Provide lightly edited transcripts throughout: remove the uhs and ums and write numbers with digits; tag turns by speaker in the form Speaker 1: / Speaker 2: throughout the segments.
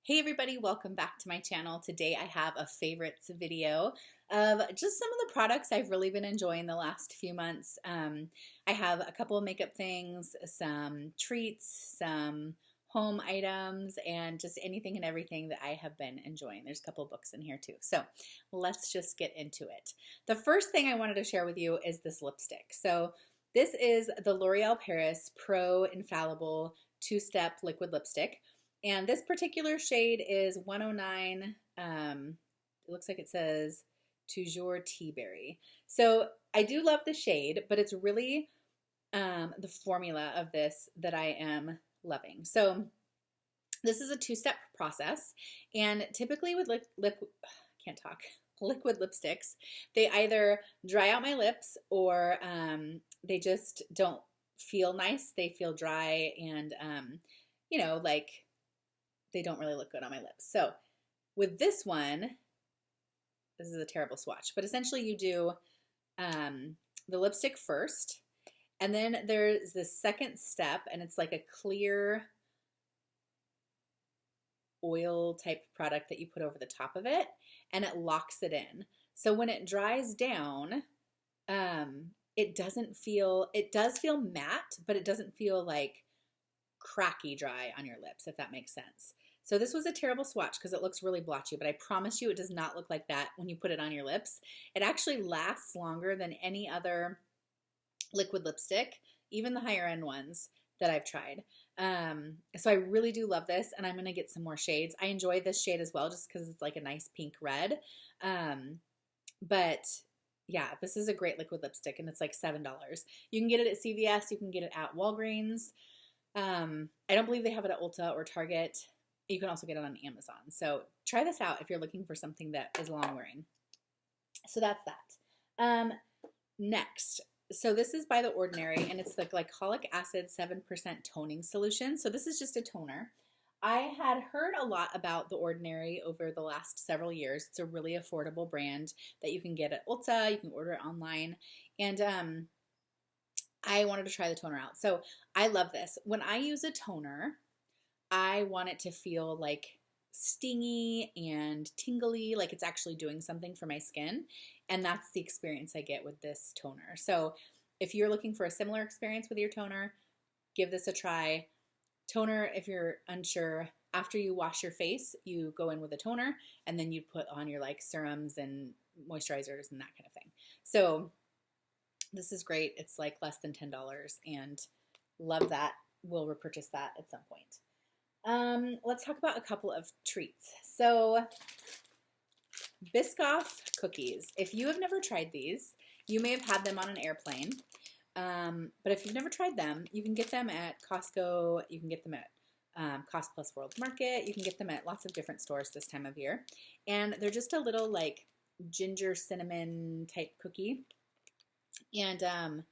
Speaker 1: Hey everybody, welcome back to my channel. Today I have a favorites video of just some of the products I've really been enjoying the last few months. I have a couple of makeup things, some treats, some home items, and just anything and everything that I have been enjoying. There's a couple of books in here too. So let's just get into it. The first thing I wanted to share with you is this lipstick. So this is the L'Oreal Paris Pro Infallible Two-Step Liquid Lipstick. And this particular shade is 109. It looks like it says Toujours Tea Berry. So I do love the shade, but it's really the formula of this that I am loving. So this is a two-step process, and typically with liquid lipsticks, they either dry out my lips or they just don't feel nice. They feel dry and like they don't really look good on my lips. So with this one, this is a terrible swatch, but essentially you do the lipstick first, and then there's this second step, and it's like a clear oil type product that you put over the top of it, and it locks it in. So when it dries down, it does feel matte, but it doesn't feel like cracky dry on your lips, if that makes sense. So this was a terrible swatch because it looks really blotchy, but I promise you it does not look like that when you put it on your lips. It actually lasts longer than any other liquid lipstick, even the higher end ones that I've tried. So I really do love this, and I'm going to get some more shades. I enjoy this shade as well just because it's like a nice pink red. But yeah, this is a great liquid lipstick, and it's like $7. You can get it at CVS. You can get it at Walgreens. I don't believe they have it at Ulta or Target. You can also get it on Amazon. So try this out if you're looking for something that is long wearing. So that's that. Next, so this is by The Ordinary, and it's the glycolic acid 7% toning solution. So this is just a toner. I had heard a lot about The Ordinary over the last several years. It's a really affordable brand that you can get at Ulta. You can order it online. And I wanted to try the toner out. So I love this. When I use a toner, I want it to feel like stingy and tingly, like it's actually doing something for my skin. And that's the experience I get with this toner. So if you're looking for a similar experience with your toner, give this a try. Toner, if you're unsure, after you wash your face, you go in with a toner, and then you put on your serums and moisturizers and that kind of thing. So this is great. It's like less than $10 and love that. We'll repurchase that at some point. Let's talk about a couple of treats. So Biscoff Cookies. If you have never tried these, you may have had them on an airplane. But if you've never tried them, you can get them at Costco. You can get them at Cost Plus World Market. You can get them at lots of different stores this time of year. And they're just a little ginger cinnamon type cookie. And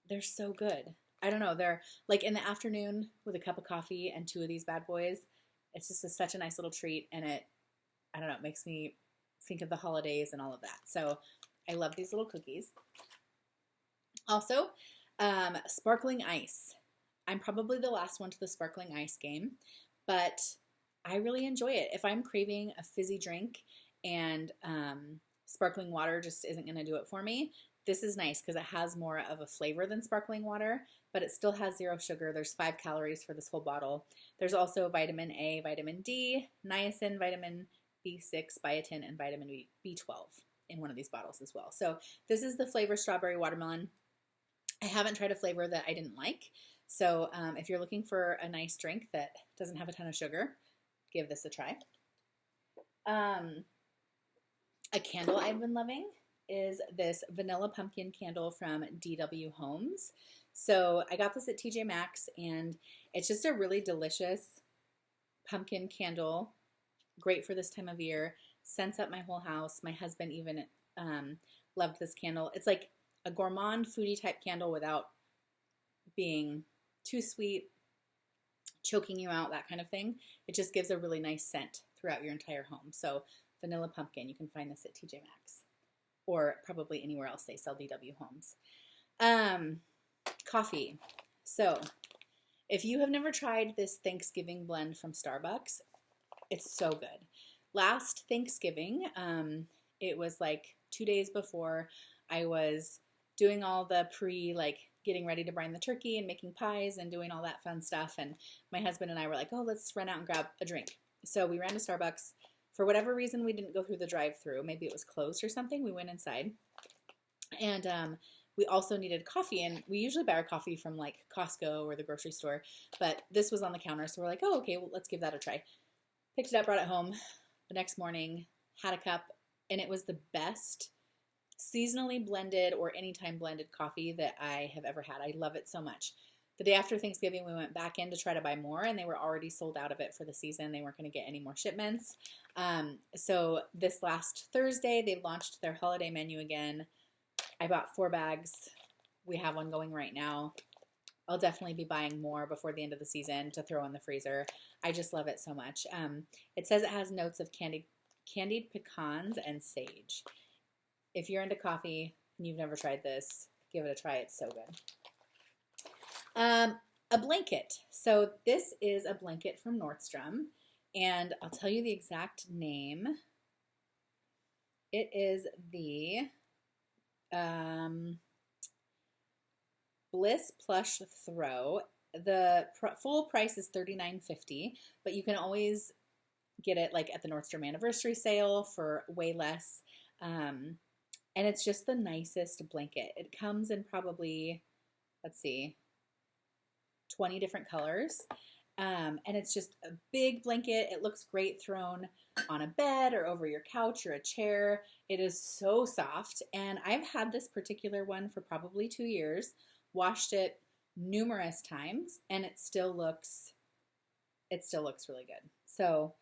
Speaker 1: they're so good. I don't know. They're in the afternoon with a cup of coffee and two of these bad boys. It's just such a nice little treat, and I don't know, it makes me think of the holidays and all of that. So I love these little cookies. Also, sparkling ice. I'm probably the last one to the sparkling ice game, but I really enjoy it. If I'm craving a fizzy drink and sparkling water just isn't going to do it for me, this is nice because it has more of a flavor than sparkling water, but it still has 0 sugar. There's 5 calories for this whole bottle. There's also vitamin A, vitamin D, niacin, vitamin B6, biotin, and vitamin B12 in one of these bottles as well. So this is the flavor strawberry watermelon. I haven't tried a flavor that I didn't like. So if you're looking for a nice drink that doesn't have a ton of sugar, give this a try. A candle I've been loving is this vanilla pumpkin candle from DW Homes. So I got this at TJ Maxx, and it's just a really delicious pumpkin candle. Great for this time of year. Scents up my whole house. My husband even loved this candle. It's like a gourmand foodie type candle without being too sweet, choking you out, that kind of thing. It just gives a really nice scent throughout your entire home. So vanilla pumpkin, you can find this at TJ Maxx or probably anywhere else they sell DW Homes. Coffee. So if you have never tried this Thanksgiving blend from Starbucks, It's so good. Last Thanksgiving, it was like 2 days before, I was doing all the like getting ready to brine the turkey and making pies and doing all that fun stuff. And my husband and I were like, oh, let's run out and grab a drink. So we ran to Starbucks. For whatever reason, we didn't go through the drive-through. Maybe it was closed or something. We went inside. And we also needed coffee. And we usually buy our coffee from like Costco or the grocery store. But this was on the counter. So we're like, oh, okay, well, let's give that a try. Picked it up, brought it home. The next morning, had a cup. And it was the best seasonally blended or anytime blended coffee that I have ever had. I love it so much. The day after Thanksgiving, we went back in to try to buy more, and they were already sold out of it for the season. They weren't going to get any more shipments. So this last Thursday, they launched their holiday menu again. I bought 4 bags. We have one going right now. I'll definitely be buying more before the end of the season to throw in the freezer. I just love it so much. It says it has notes of candied pecans and sage. If you're into coffee and you've never tried this, give it a try. It's so good. A blanket. So this is a blanket from Nordstrom, and I'll tell you the exact name. It is the Bliss Plush Throw. The full price is $39.50, but you can always get it like at the Nordstrom anniversary sale for way less. And it's just the nicest blanket. It comes in probably, let's see, 20 different colors. And it's just a big blanket. It looks great thrown on a bed or over your couch or a chair. It is so soft. And I've had this particular one for probably 2 years, washed it numerous times, and it still looks really good. So,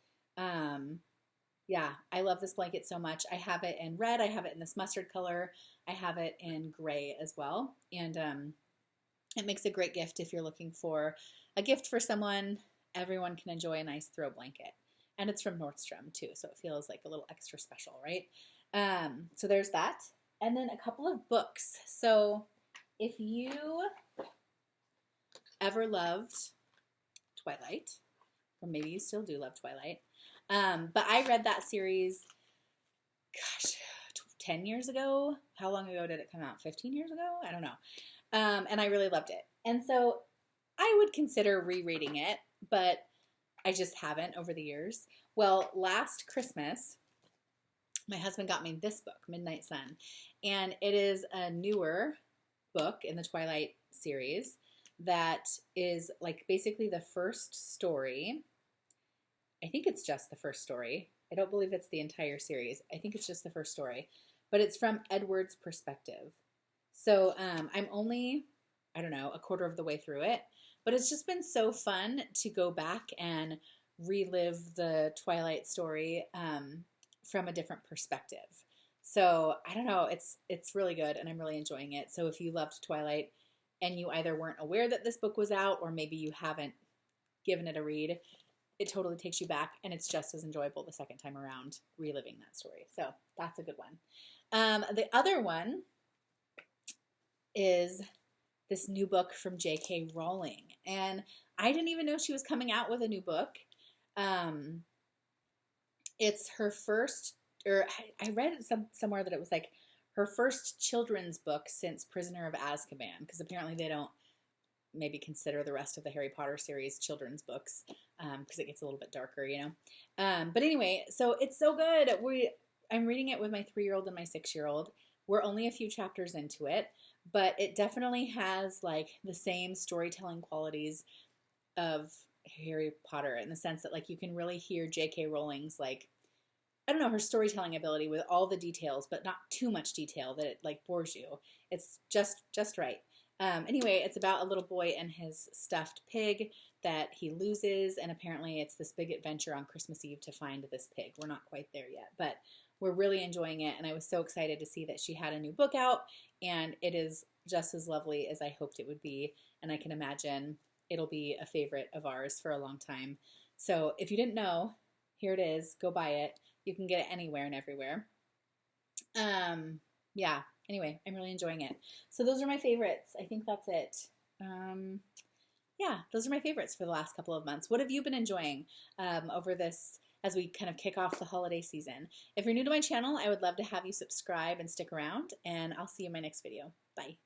Speaker 1: yeah, I love this blanket so much. I have it in red. I have it in this mustard color. I have it in gray as well. And it makes a great gift if you're looking for a gift for someone. Everyone can enjoy a nice throw blanket. And it's from Nordstrom too, so it feels like a little extra special, right? So there's that. And then a couple of books. So if you ever loved Twilight, or maybe you still do love Twilight, but I read that series, gosh, 10 years ago. How long ago did it come out? 15 years ago? I don't know. And I really loved it. And so I would consider rereading it, but I just haven't over the years. Well, last Christmas, my husband got me this book, Midnight Sun, and it is a newer book in the Twilight series that is like basically the first story. I think it's just the first story. I don't believe it's the entire series. I think it's just the first story, but it's from Edward's perspective. So I'm only, I don't know, a quarter of the way through it, but it's just been so fun to go back and relive the Twilight story from a different perspective. So I don't know, it's really good, and I'm really enjoying it. So if you loved Twilight and you either weren't aware that this book was out, or maybe you haven't given it a read, it totally takes you back, and it's just as enjoyable the second time around reliving that story. So that's a good one. The other one is this new book from J.K. Rowling, and I didn't even know she was coming out with a new book. It's her first, or I read somewhere that it was like her first children's book since Prisoner of Azkaban, because apparently they don't maybe consider the rest of the Harry Potter series children's books, because it gets a little bit darker, you know. But anyway, so it's so good. I'm reading it with my 3-year-old and my 6-year-old. We're only a few chapters into it, but it definitely has like the same storytelling qualities of Harry Potter, in the sense that like you can really hear J.K. Rowling's like, I don't know, her storytelling ability with all the details, but not too much detail that it like bores you. It's just right. Anyway, it's about a little boy and his stuffed pig that he loses, and apparently it's this big adventure on Christmas Eve to find this pig. We're not quite there yet, but we're really enjoying it, and I was so excited to see that she had a new book out, and it is just as lovely as I hoped it would be, and I can imagine it'll be a favorite of ours for a long time. So if you didn't know, here it is. Go buy it. You can get it anywhere and everywhere. Yeah, anyway, I'm really enjoying it. So those are my favorites. I think that's it. Yeah, those are my favorites for the last couple of months. What have you been enjoying over this as we kind of kick off the holiday season. If you're new to my channel, I would love to have you subscribe and stick around, and I'll see you in my next video. Bye.